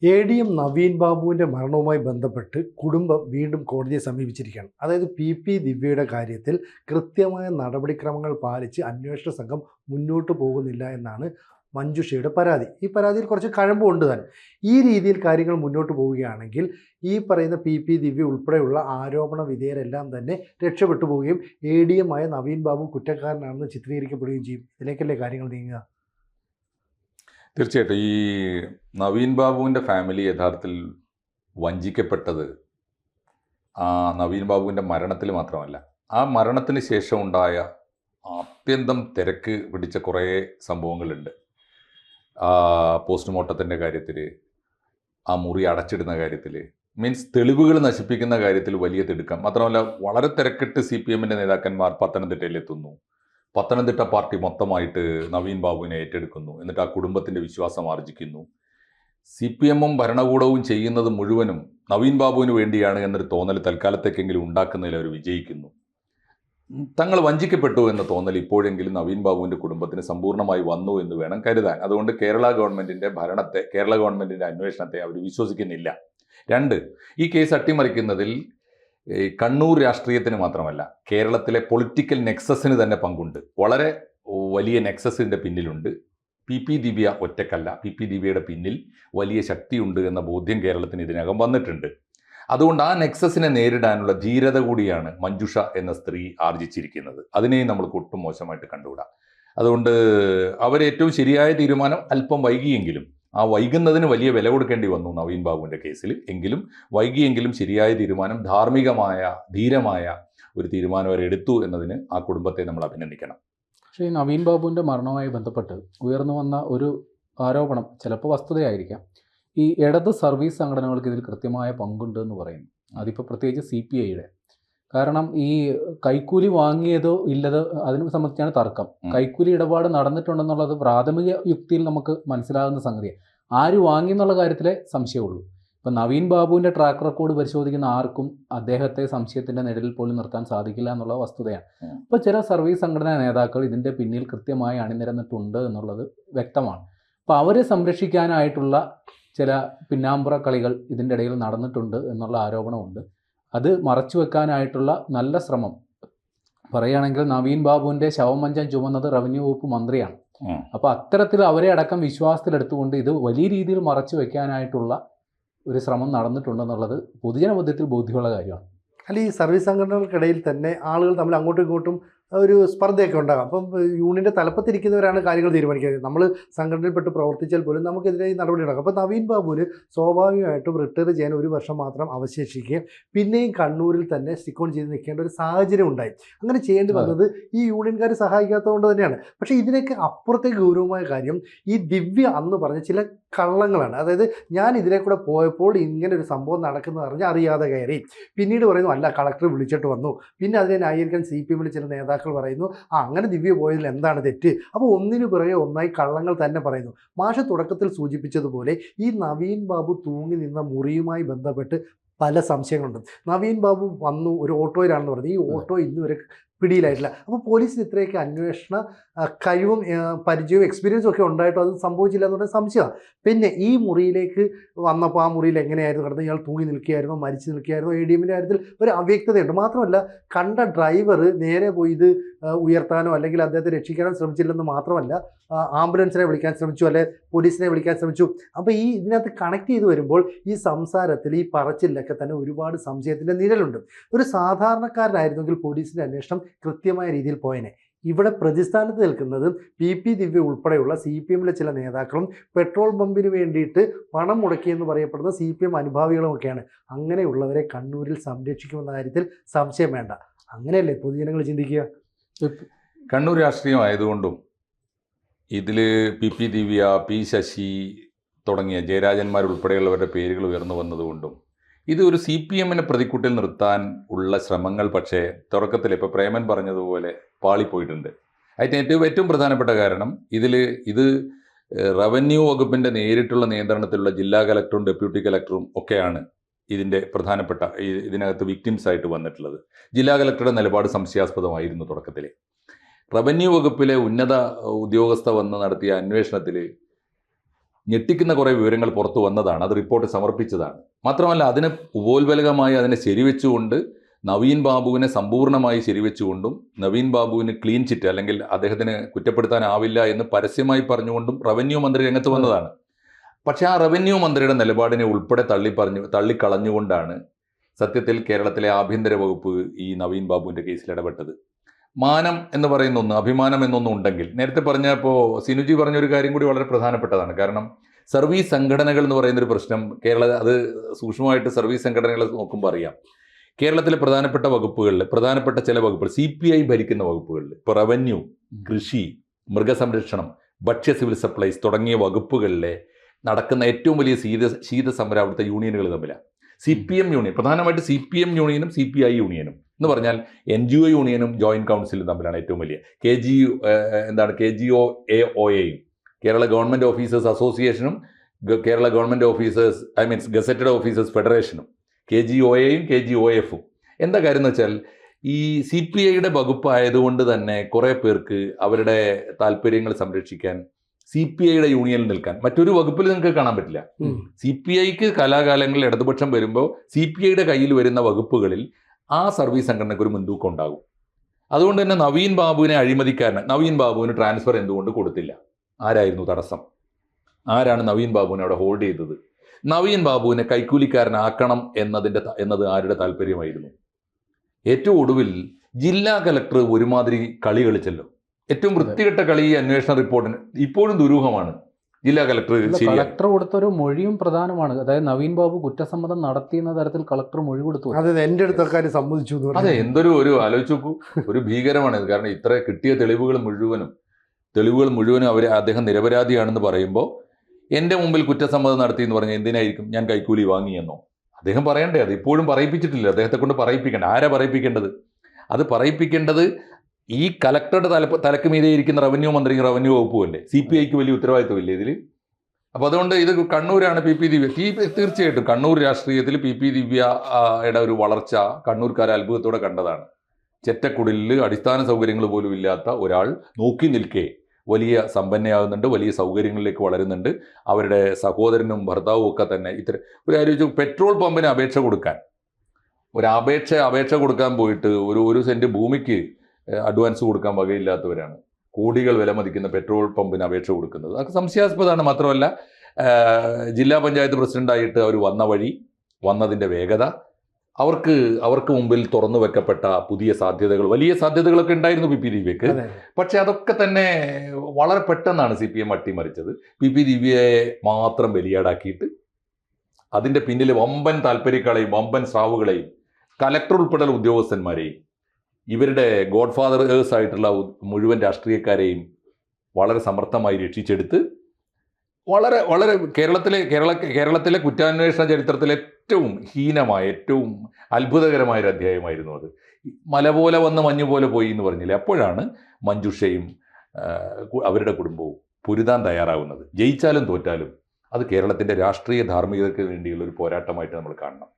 നവീൻ ബാബുവിൻ്റെ മരണവുമായി ബന്ധപ്പെട്ട് കുടുംബം വീണ്ടും കോടതിയെ സമീപിച്ചിരിക്കുകയാണ്. അതായത് പി ദിവ്യയുടെ കാര്യത്തിൽ കൃത്യമായ നടപടിക്രമങ്ങൾ പാലിച്ച് അന്വേഷണ സംഘം മുന്നോട്ട് പോകുന്നില്ല എന്നാണ് മഞ്ജുഷയുടെ പരാതി. ഈ പരാതിയിൽ കുറച്ച് കഴമ്പുണ്ട് താൻ. ഈ രീതിയിൽ കാര്യങ്ങൾ മുന്നോട്ട് പോവുകയാണെങ്കിൽ ഈ പറയുന്ന പി ദിവ്യ ഉൾപ്പെടെയുള്ള ആരോപണ വിധേയരെല്ലാം തന്നെ രക്ഷപ്പെട്ടു പോവുകയും നവീൻ ബാബു കുറ്റക്കാരനാണെന്ന് ചിത്രീകരിക്കപ്പെടുകയും ചെയ്യും. ഇതിലേക്കല്ലേ കാര്യങ്ങൾ നീങ്ങുക? തീർച്ചയായിട്ടും ഈ നവീൻ ബാബുവിൻ്റെ ഫാമിലി യഥാർത്ഥത്തിൽ വഞ്ചിക്കപ്പെട്ടത് ആ നവീൻ ബാബുവിൻ്റെ മരണത്തിൽ മാത്രമല്ല, ആ മരണത്തിന് ശേഷം ഉണ്ടായ അത്യന്തം തിരക്ക് പിടിച്ച കുറേ സംഭവങ്ങളുണ്ട്. പോസ്റ്റ്മോർട്ടത്തിൻ്റെ കാര്യത്തിൽ, ആ മുറി അടച്ചിടുന്ന കാര്യത്തിൽ, മീൻസ് തെളിവുകൾ നശിപ്പിക്കുന്ന കാര്യത്തിൽ വലിയ തിടുക്കം. മാത്രമല്ല വളരെ തിരക്കിട്ട് CPM നേതാക്കന്മാർ പത്തനംതിട്ടയിലെത്തുന്നു. പത്തനംതിട്ട പാർട്ടി മൊത്തമായിട്ട് നവീൻ ബാബുവിനെ ഏറ്റെടുക്കുന്നു. എന്നിട്ട് ആ കുടുംബത്തിൻ്റെ വിശ്വാസം ആർജിക്കുന്നു. CPM ഭരണകൂടവും ചെയ്യുന്നത് മുഴുവനും നവീൻ ബാബുവിന് വേണ്ടിയാണ് എന്നൊരു തോന്നൽ തൽക്കാലത്തേക്കെങ്കിലും ഉണ്ടാക്കുന്നതിൽ അവർ വിജയിക്കുന്നു. തങ്ങൾ വഞ്ചിക്കപ്പെട്ടു എന്ന തോന്നൽ ഇപ്പോഴെങ്കിലും നവീൻ ബാബുവിൻ്റെ കുടുംബത്തിന് സമ്പൂർണ്ണമായി വന്നു എന്ന് വേണം കരുതാൻ. അതുകൊണ്ട് കേരള ഗവൺമെൻറ്റിൻ്റെ അന്വേഷണത്തെ അവർ വിശ്വസിക്കുന്നില്ല. രണ്ട്, ഈ കേസ് അട്ടിമറിക്കുന്നതിൽ കണ്ണൂർ രാഷ്ട്രീയത്തിന് മാത്രമല്ല, കേരളത്തിലെ പൊളിറ്റിക്കൽ നെക്സസിന് തന്നെ പങ്കുണ്ട്. വളരെ വലിയ നെക്സസിൻ്റെ പിന്നിലുണ്ട്. പി ദിവ്യ ഒറ്റക്കല്ല, പി ദിവ്യയുടെ പിന്നിൽ വലിയ ശക്തിയുണ്ട് എന്ന ബോധ്യം കേരളത്തിന് ഇതിനകം വന്നിട്ടുണ്ട്. അതുകൊണ്ട് ആ നെക്സസിനെ നേരിടാനുള്ള ധീരത കൂടിയാണ് മഞ്ജുഷ എന്ന സ്ത്രീ ആർജിച്ചിരിക്കുന്നത്. അതിനെയും നമ്മൾക്ക് ഒട്ടും മോശമായിട്ട് കണ്ടുകൂടാ. അതുകൊണ്ട് അവരേറ്റവും ശരിയായ തീരുമാനം അല്പം വൈകിയെങ്കിലും, ആ വൈകുന്നതിന് വലിയ വില കൊടുക്കേണ്ടി വന്നു നവീൻ ബാബുവിൻ്റെ കേസിൽ. എങ്കിലും വൈകിയെങ്കിലും ശരിയായ തീരുമാനം, ധാർമ്മികമായ ധീരമായ ഒരു തീരുമാനം അവരെടുത്തു എന്നതിന് ആ കുടുംബത്തെ നമ്മൾ അഭിനന്ദിക്കണം. പക്ഷേ ഈ നവീൻ ബാബുവിൻ്റെ മരണവുമായി ബന്ധപ്പെട്ട് ഉയർന്നു വന്ന ഒരു ആരോപണം ചിലപ്പോൾ വസ്തുതയായിരിക്കാം. ഈ ഇടത് സർവീസ് സംഘടനകൾക്ക് ഇതിൽ കൃത്യമായ പങ്കുണ്ട് എന്ന് പറയുന്നു. അതിപ്പോൾ പ്രത്യേകിച്ച് CPIയുടെ. കാരണം ഈ കൈക്കൂലി വാങ്ങിയതോ ഇല്ലതോ അതിനെ സംബന്ധിച്ചാണ് തർക്കം. കൈക്കൂലി ഇടപാട് നടന്നിട്ടുണ്ടെന്നുള്ളത് പ്രാഥമിക യുക്തിയിൽ നമുക്ക് മനസ്സിലാകുന്ന സംഗതിയാണ്. ആര് വാങ്ങി എന്നുള്ള കാര്യത്തിലെ സംശയമുള്ളൂ. ഇപ്പം നവീൻ ബാബുവിൻ്റെ ട്രാക്ക് റെക്കോർഡ് പരിശോധിക്കുന്ന ആർക്കും അദ്ദേഹത്തെ സംശയത്തിൻ്റെ നിഴലിൽ പോലും നിർത്താൻ സാധിക്കില്ല എന്നുള്ള വസ്തുതയാണ്. ഇപ്പോൾ ചില സർവീസ് സംഘടനാ നേതാക്കൾ ഇതിൻ്റെ പിന്നിൽ കൃത്യമായി അണിനിരന്നിട്ടുണ്ട് എന്നുള്ളത് വ്യക്തമാണ്. അപ്പോൾ അവരെ സംരക്ഷിക്കാനായിട്ടുള്ള ചില പിന്നാമ്പുറ കളികൾ ഇതിൻ്റെ ഇടയിൽ നടന്നിട്ടുണ്ട് എന്നുള്ള ആരോപണമുണ്ട്. അത് മറച്ചു വെക്കാനായിട്ടുള്ള നല്ല ശ്രമം പറയുകയാണെങ്കിൽ നവീൻ ബാബുവിൻ്റെ ശവമഞ്ചം ചുമന്നത് റവന്യൂ വകുപ്പ് മന്ത്രിയാണ്. അപ്പോൾ അത്തരത്തിൽ അവരെ അടക്കം വിശ്വാസത്തിലെടുത്തുകൊണ്ട് ഇത് വലിയ രീതിയിൽ മറച്ചു വെക്കാനായിട്ടുള്ള ഒരു ശ്രമം നടന്നിട്ടുണ്ടെന്നുള്ളത് പൊതുജനബോധ്യത്തിൽ ബോധ്യമുള്ള കാര്യമാണ്. അല്ല, ഈ സർവീസ് സംഘടനകൾക്കിടയിൽ തന്നെ ആളുകൾ തമ്മിൽ അങ്ങോട്ടും ഇങ്ങോട്ടും ഒരു സ്പർദ്ധയൊക്കെ ഉണ്ടാകാം. അപ്പം യൂണിയൻ്റെ തലപ്പത്തിരിക്കുന്നവരാണ് കാര്യങ്ങൾ തീരുമാനിക്കുന്നത്. നമ്മൾ സംഘടനയിൽപ്പെട്ട് പ്രവർത്തിച്ചാൽ പോലും നമുക്കെതിരെ ഈ നടപടി ഉണ്ടാകും. അപ്പോൾ നവീൻ ബാബുവിന് സ്വാഭാവികമായിട്ടും റിട്ടയർ ചെയ്യാൻ 1 വർഷം മാത്രം അവശേഷിക്കുകയും പിന്നെയും കണ്ണൂരിൽ തന്നെ സ്റ്റിക്ക് ഓൺ ചെയ്ത് നിൽക്കേണ്ട ഒരു സാഹചര്യം ഉണ്ടായി. അങ്ങനെ ചെയ്യേണ്ടി വന്നത് ഈ യൂണിയൻകാർ സഹായിക്കാത്തതുകൊണ്ട് തന്നെയാണ്. പക്ഷേ ഇതിനൊക്കെ അപ്പുറത്തെ ഗൗരവമായ കാര്യം ഈ ദിവ്യ അന്ന് പറഞ്ഞ ചില കള്ളങ്ങളാണ്. അതായത് ഞാൻ ഇതിലെ കൂടെ പോയപ്പോൾ ഇങ്ങനെ ഒരു സംഭവം നടക്കുന്നത് പറഞ്ഞ് അറിയാതെ കയറി, പിന്നീട് പറയുന്നു അല്ല കളക്ടർ വിളിച്ചിട്ട് വന്നു, പിന്നെ അതിനെ ന്യായീകരിക്കാൻ CPM ചില നേതാക്കൾ പറയുന്നു അങ്ങനെ ദിവ്യ പോയതിൽ എന്താണ് തെറ്റ്. അപ്പോൾ ഒന്നിനു പിറകെ ഒന്നായി കള്ളങ്ങൾ തന്നെ പറയുന്നു. മാഷ് തുടക്കത്തിൽ സൂചിപ്പിച്ചതുപോലെ ഈ നവീൻ ബാബു തൂങ്ങി നിന്ന മുറിയുമായി ബന്ധപ്പെട്ട് പല സംശയങ്ങളുണ്ട്. നവീൻ ബാബു വന്നു ഒരു ഓട്ടോയിലാണെന്ന് പറഞ്ഞു. ഈ ഓട്ടോ ഇന്നുവരെ പിടിയിലായിട്ടില്ല. അപ്പോൾ പോലീസിന് ഇത്രയൊക്കെ അന്വേഷണ കഴിവും പരിചയവും എക്സ്പീരിയൻസും ഒക്കെ ഉണ്ടായിട്ടും അത് സംഭവിച്ചില്ല എന്ന് പറഞ്ഞാൽ സംശയമാണ്. പിന്നെ ഈ മുറിയിലേക്ക് വന്നപ്പോൾ ആ മുറിയിൽ എങ്ങനെയായിരുന്നു കിടന്നത്, ഇയാൾ തൂങ്ങി നിൽക്കുകയായിരുന്നോ മരിച്ചു നിൽക്കുകയായിരുന്നോ, ADMൻ്റെ കാര്യത്തിൽ ഒരു അവ്യക്തതയുണ്ട്. മാത്രമല്ല കണ്ട ഡ്രൈവർ നേരെ പോയി ഇത് ഉയർത്താനോ അല്ലെങ്കിൽ അദ്ദേഹത്തെ രക്ഷിക്കാനോ ശ്രമിച്ചില്ലെന്ന് മാത്രമല്ല, ആംബുലൻസിനെ വിളിക്കാൻ ശ്രമിച്ചു, അല്ലെ പോലീസിനെ വിളിക്കാൻ ശ്രമിച്ചു. അപ്പോൾ ഈ ഇതിനകത്ത് കണക്ട് ചെയ്ത് വരുമ്പോൾ ഈ സംസാരത്തിൽ ഈ പറച്ചിലൊക്കെ തന്നെ ഒരുപാട് സംശയത്തിൻ്റെ നിഴലുണ്ട്. ഒരു സാധാരണക്കാരനായിരുന്നെങ്കിൽ പോലീസിൻ്റെ അന്വേഷണം കൃത്യമായ രീതിയിൽ പോയനെ. ഇവിടെ പ്രതിസ്ഥാനത്ത് നിൽക്കുന്നത് പി ദിവ്യ ഉൾപ്പെടെയുള്ള CPM ചില നേതാക്കളും പെട്രോൾ പമ്പിന് വേണ്ടിയിട്ട് പണം മുടക്കിയെന്ന് പറയപ്പെടുന്ന CPM അനുഭാവികളുമൊക്കെയാണ്. അങ്ങനെയുള്ളവരെ കണ്ണൂരിൽ സംരക്ഷിക്കുമെന്ന കാര്യത്തിൽ സംശയം വേണ്ട. അങ്ങനെയല്ലേ പൊതുജനങ്ങൾ ചിന്തിക്കുക? കണ്ണൂർ രാഷ്ട്രീയം ആയതുകൊണ്ടും ഇതിൽ പി ദിവ്യ, ശശി തുടങ്ങിയ ജയരാജന്മാരുൾപ്പെടെയുള്ളവരുടെ പേരുകൾ ഉയർന്നു വന്നതുകൊണ്ടും ഇത് ഒരു CPM പ്രതിക്കൂട്ടിൽ നിർത്താൻ ഉള്ള ശ്രമങ്ങൾ പക്ഷേ തുടക്കത്തിൽ ഇപ്പോൾ പ്രേമൻ പറഞ്ഞതുപോലെ പാളിപ്പോയിട്ടുണ്ട്. അതിന് ഏറ്റവും പ്രധാനപ്പെട്ട കാരണം ഇത് റവന്യൂ വകുപ്പിൻ്റെ നേരിട്ടുള്ള നിയന്ത്രണത്തിലുള്ള ജില്ലാ കലക്ടറും ഡെപ്യൂട്ടി കലക്ടറും ഒക്കെയാണ് ഇതിൻ്റെ പ്രധാനപ്പെട്ട ഇതിനകത്ത് വിക്ടിംസ് ആയിട്ട് വന്നിട്ടുള്ളത്. ജില്ലാ കലക്ടറുടെ നിലപാട് സംശയാസ്പദമായിരുന്നു തുടക്കത്തിൽ. റവന്യൂ വകുപ്പിലെ ഉന്നത ഉദ്യോഗസ്ഥ വന്ന് നടത്തിയ അന്വേഷണത്തിൽ ഞെട്ടിക്കുന്ന കുറേ വിവരങ്ങൾ പുറത്തു വന്നതാണ്. അത് റിപ്പോർട്ട് സമർപ്പിച്ചതാണ്. മാത്രമല്ല അതിനെ ഉപോത്ബലകമായി അതിനെ ശരിവെച്ചുകൊണ്ട് നവീൻ ബാബുവിനെ സമ്പൂർണ്ണമായി ശരിവെച്ചുകൊണ്ടും നവീൻ ബാബുവിന് ക്ലീൻ ചിറ്റ് അല്ലെങ്കിൽ അദ്ദേഹത്തിന് കുറ്റപ്പെടുത്താനാവില്ല എന്ന് പരസ്യമായി പറഞ്ഞുകൊണ്ടും റവന്യൂ മന്ത്രി രംഗത്ത് വന്നതാണ്. പക്ഷേ ആ റവന്യൂ മന്ത്രിയുടെ നിലപാടിനെ ഉൾപ്പെടെ തള്ളിക്കളഞ്ഞുകൊണ്ടാണ് സത്യത്തിൽ കേരളത്തിലെ ആഭ്യന്തര വകുപ്പ് ഈ നവീൻ ബാബുവിൻ്റെ കേസിൽ ഇടപെട്ടത്. മാനം എന്ന് പറയുന്ന ഒന്ന്, അഭിമാനം എന്നൊന്നും ഉണ്ടെങ്കിൽ, നേരത്തെ പറഞ്ഞപ്പോൾ സിനുജി പറഞ്ഞൊരു കാര്യം കൂടി വളരെ പ്രധാനപ്പെട്ടതാണ്. കാരണം സർവീസ് സംഘടനകൾ എന്ന് പറയുന്നൊരു പ്രശ്നം അത് സൂക്ഷ്മമായിട്ട് സർവീസ് സംഘടനകൾ നോക്കുമ്പോൾ അറിയാം. കേരളത്തിലെ പ്രധാനപ്പെട്ട വകുപ്പുകളിൽ പ്രധാനപ്പെട്ട ചില വകുപ്പുകൾ CPI ഭരിക്കുന്ന വകുപ്പുകളിൽ, ഇപ്പോൾ റവന്യൂ, കൃഷി, മൃഗസംരക്ഷണം, ഭക്ഷ്യ സിവിൽ സപ്ലൈസ് തുടങ്ങിയ വകുപ്പുകളിലെ നടക്കുന്ന ഏറ്റവും വലിയ ശീതസമരം അവിടുത്തെ യൂണിയനുകൾ തമ്മിലാണ്. CPM യൂണിയൻ, പ്രധാനമായിട്ട് CPM യൂണിയനും CPI യൂണിയനും എന്ന് പറഞ്ഞാൽ NGO യൂണിയനും ജോയിന്റ് കൗൺസിലും തമ്മിലാണ് ഏറ്റവും വലിയ. KGOAOയും കേരള ഗവൺമെൻറ് ഓഫീസേഴ്സ് അസോസിയേഷനും Kerala government officers gazetted officers ഫെഡറേഷനും KGOAയും KGOFും. എന്താ കാര്യം എന്ന് വെച്ചാൽ ഈ CPIയുടെ വകുപ്പ് ആയതുകൊണ്ട് തന്നെ കുറേ പേർക്ക് അവരുടെ താല്പര്യങ്ങൾ സംരക്ഷിക്കാൻ CPIയുടെ യൂണിയനിൽ നിൽക്കാൻ മറ്റൊരു വകുപ്പിൽ നിങ്ങൾക്ക് കാണാൻ പറ്റില്ല. CPIക്ക് കലാകാലങ്ങളിൽ ഇടതുപക്ഷം വരുമ്പോൾ CPIയുടെ കയ്യിൽ വരുന്ന വകുപ്പുകളിൽ ആ സർവീസ് സംഘടനയ്ക്ക് ഒരു മുൻതൂക്കം ഉണ്ടാകും. അതുകൊണ്ട് തന്നെ നവീൻ ബാബുവിന് ട്രാൻസ്ഫർ എന്തുകൊണ്ട് കൊടുത്തില്ല? ആരായിരുന്നു തടസ്സം? ആരാണ് നവീൻ ബാബുവിനെ അവിടെ ഹോൾഡ് ചെയ്തത്? നവീൻ ബാബുവിനെ കൈക്കൂലിക്കാരനാക്കണം എന്നത് ആരുടെ താല്പര്യമായിരുന്നു? ഏറ്റവും ഒടുവിൽ ജില്ലാ കലക്ടർ ഒരുമാതിരി കളി കളിച്ചല്ലോ. ഏറ്റവും വൃത്തികെട്ട കളി ഈ അന്വേഷണ റിപ്പോർട്ടിന് ഇപ്പോഴും ദുരൂഹമാണ്. ജില്ലാ കളക്ടർ കൊടുത്തൊരു മൊഴിയും പ്രധാനമാണ്. അതായത് നവീൻ ബാബു കുറ്റസമ്മതം നടത്തിയെന്ന തരത്തിൽ കളക്ടർ മൊഴി കൊടുത്തു. അതെ, എൻ്റെ അടുത്തൊക്കെ സമ്മതിച്ചു. അതെ, എന്തൊരു ആലോചിച്ച് നോക്കൂ, ഒരു ഭീകരമാണ് ഇത്. കാരണം ഇത്ര കിട്ടിയ തെളിവുകൾ മുഴുവനും അദ്ദേഹം നിരപരാധിയാണെന്ന് പറയുമ്പോൾ എൻ്റെ മുമ്പിൽ കുറ്റസമ്മതം നടത്തി എന്ന് പറഞ്ഞാൽ എന്തിനായിരിക്കും? ഞാൻ കൈക്കൂലി വാങ്ങിയെന്നോ? അദ്ദേഹം പറയണ്ടേ? അത് ഇപ്പോഴും പറയിപ്പിച്ചിട്ടില്ല. അദ്ദേഹത്തെ കൊണ്ട് പറയിപ്പിക്കണ്ട. ആരാ പറയിപ്പിക്കേണ്ടത്? അത് പറയിപ്പിക്കേണ്ടത് ഈ കലക്ടറുടെ തലക്ക് മീതെ ഇരിക്കുന്ന റവന്യൂ മന്ത്രി, റവന്യൂ വകുപ്പുമല്ലേ. CPIക്ക് വലിയ ഉത്തരവാദിത്വമില്ലേ ഇതിൽ? അപ്പോൾ അതുകൊണ്ട് ഇത് കണ്ണൂരാണ് PP ദിവ്യ. തീർച്ചയായിട്ടും കണ്ണൂർ രാഷ്ട്രീയത്തിൽ PP ദിവ്യയുടെ ഒരു വളർച്ച കണ്ണൂർക്കാരെ അത്ഭുതത്തോടെ കണ്ടതാണ്. ചെറ്റക്കുടിലിൽ അടിസ്ഥാന സൗകര്യങ്ങൾ പോലും ഇല്ലാത്ത ഒരാൾ നോക്കി നിൽക്കേ വലിയ സമ്പന്നയാകുന്നുണ്ട്, വലിയ സൗകര്യങ്ങളിലേക്ക് വളരുന്നുണ്ട്. അവരുടെ സഹോദരനും ഭർത്താവും ഒക്കെ തന്നെ ഒരു ആലോചിച്ചു, പെട്രോൾ പമ്പിന് അപേക്ഷ കൊടുക്കാൻ പോയിട്ട് ഒരു സെൻറ്റ് ഭൂമിക്ക് അഡ്വാൻസ് കൊടുക്കാൻ വകയില്ലാത്തവരാണ് കോടികൾ വില മതിക്കുന്ന പെട്രോൾ പമ്പിന് അപേക്ഷ കൊടുക്കുന്നത്. അതൊക്കെ സംശയാസ്പദമാണ്. മാത്രമല്ല ജില്ലാ പഞ്ചായത്ത് പ്രസിഡൻ്റായിട്ട് അവർ വന്നതിൻ്റെ വേഗത, അവർക്ക് മുമ്പിൽ തുറന്നു വെക്കപ്പെട്ട പുതിയ വലിയ സാധ്യതകളൊക്കെ ഉണ്ടായിരുന്നു PP ദിവ്യക്ക്. പക്ഷെ അതൊക്കെ തന്നെ വളരെ പെട്ടെന്നാണ് CPM അട്ടിമറിച്ചത്. PP ദിവ്യയെ മാത്രം ബലിയാടാക്കിയിട്ട് അതിൻ്റെ പിന്നിൽ വമ്പൻ താല്പര്യക്കളെയും വമ്പൻ സ്രാവുകളെയും കലക്ടർ ഉൾപ്പെടെയുള്ള ഉദ്യോഗസ്ഥന്മാരെയും ഇവരുടെ ഗോഡ് ഫാദേഴ്സ് ആയിട്ടുള്ള മുഴുവൻ രാഷ്ട്രീയക്കാരെയും വളരെ സമർത്ഥമായി രക്ഷിച്ചെടുത്ത് വളരെ കേരളത്തിലെ കുറ്റാന്വേഷണ ചരിത്രത്തിലെ ഏറ്റവും ഹീനമായ, ഏറ്റവും അത്ഭുതകരമായൊരു അധ്യായമായിരുന്നു അത്. മല പോലെ വന്ന് മഞ്ഞു പോലെ പോയി എന്ന് പറഞ്ഞില്ലേ, അപ്പോഴാണ് മഞ്ജുഷയും അവരുടെ കുടുംബവും പൊരുതാൻ തയ്യാറാകുന്നത്. ജയിച്ചാലും തോറ്റാലും അത് കേരളത്തിൻ്റെ രാഷ്ട്രീയ ധാർമ്മികതയ്ക്ക് വേണ്ടിയുള്ള ഒരു പോരാട്ടമായിട്ട് നമ്മൾ കാണണം.